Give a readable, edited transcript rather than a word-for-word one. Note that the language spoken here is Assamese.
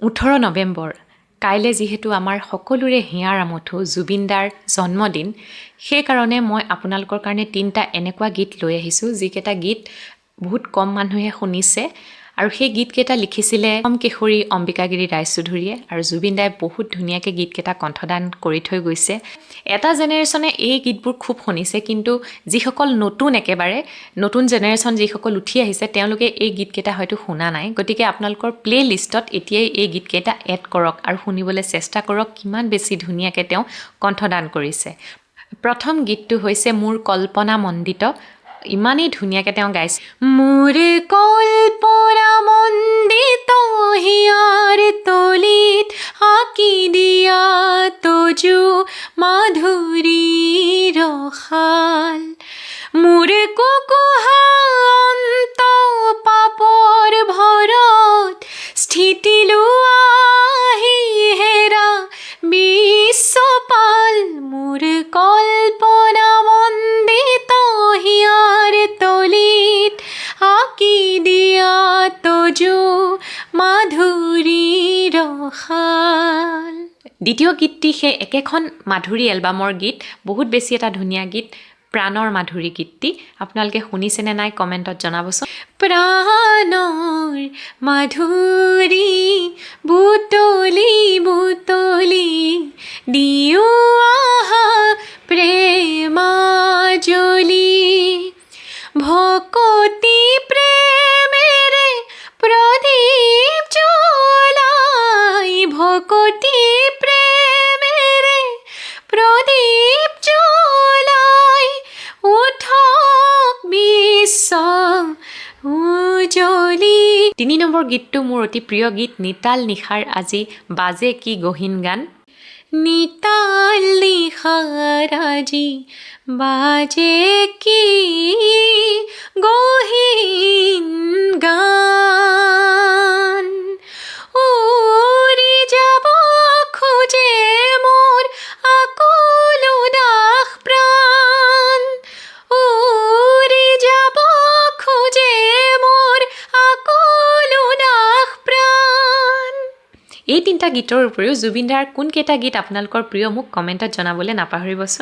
18 নৱেম্বৰ কাইলৈ যিহেতু আমাৰ সকলোৰে হিয়াৰ আমঠু জুবিন দাৰ জন্মদিন সেইকাৰণে মই আপোনালোকৰ কাৰণে তিনিটা এনেকুৱা গীত লৈ আহিছোঁ যিকেইটা গীত বহুত কম মানুহে শুনিছে আৰু সেই গীতকেইটা লিখিছিলে কিশোৰী অম্বিকাগিৰি ৰায়চৌধুৰীয়ে আৰু জুবিন দাই বহুত ধুনীয়াকৈ গীতকেইটা কণ্ঠদান কৰি থৈ গৈছে এটা জেনেৰেশ্যনে এই গীতবোৰ খুব শুনিছে কিন্তু যিসকল একেবাৰে নতুন জেনেৰেশ্যন যিসকল উঠি আহিছে তেওঁলোকে এই গীতকেইটা হয়তো শুনা নাই গতিকে আপোনালোকৰ প্লে লিষ্টত এতিয়াই এই গীতকেইটা এড কৰক আৰু শুনিবলৈ চেষ্টা কৰক কিমান বেছি ধুনীয়াকৈ তেওঁ কণ্ঠদান কৰিছে প্ৰথম গীতটো হৈছে মোৰ কল্পনা মণ্ডিত ইমানেই ধুনীয়াকৈ তেওঁ গাইছে মোৰ কল্পনা মণ্ডিত হিয়াৰ তলিত আঁকি দিয়া তজু মাধুৰী ৰসাল মোৰ কুকুহা অন্ত পাপৰ ভৰত স্থিতি লোৱাহি হেৰা বিশ্বপাল মোৰ কল্পনা মণ্ডিত হিয়াৰ তলিত আঁকি দিয়া তজু মাধুৰী ৰসাল দ্বিতীয় গীতটি সেই একেখন মাধুৰী এলবামৰ গীত বহুত বেছি এটা ধুনীয়া গীত প্ৰাণৰ মাধুৰী গীতটি আপোনালোকে শুনিছেনে নাই কমেণ্টত জনাবচোন প্ৰাণৰ মাধুৰী বুটলি বুটলি দিও আহা প্ৰেমাজলি ভকতি প্ৰেমেৰে প্ৰদীপ জ্বলাই ভকতি প্ৰেমেৰে প্ৰদীপ জ্বলাই উঠক বিশ্ব উজলি 3 নম্বৰ গীতটো মোৰ অতি প্ৰিয় গীত নিতাল নিশাৰ আজি বাজে কি গহীন গান নিতাল নিশাৰ আজি বাজে কি গহীন গান উৰি যাব খোজে মোৰ আকুল উদাস প্ৰাণ উৰি যাব খোজে মোৰ আকুল উদাস প্ৰাণ এই তিনিটা গীতৰ উপৰিও জুবিন দাৰ কোনকেইটা গীত আপোনালোকৰ প্ৰিয় মোক কমেণ্টত জনাবলৈ নাপাহৰিবচোন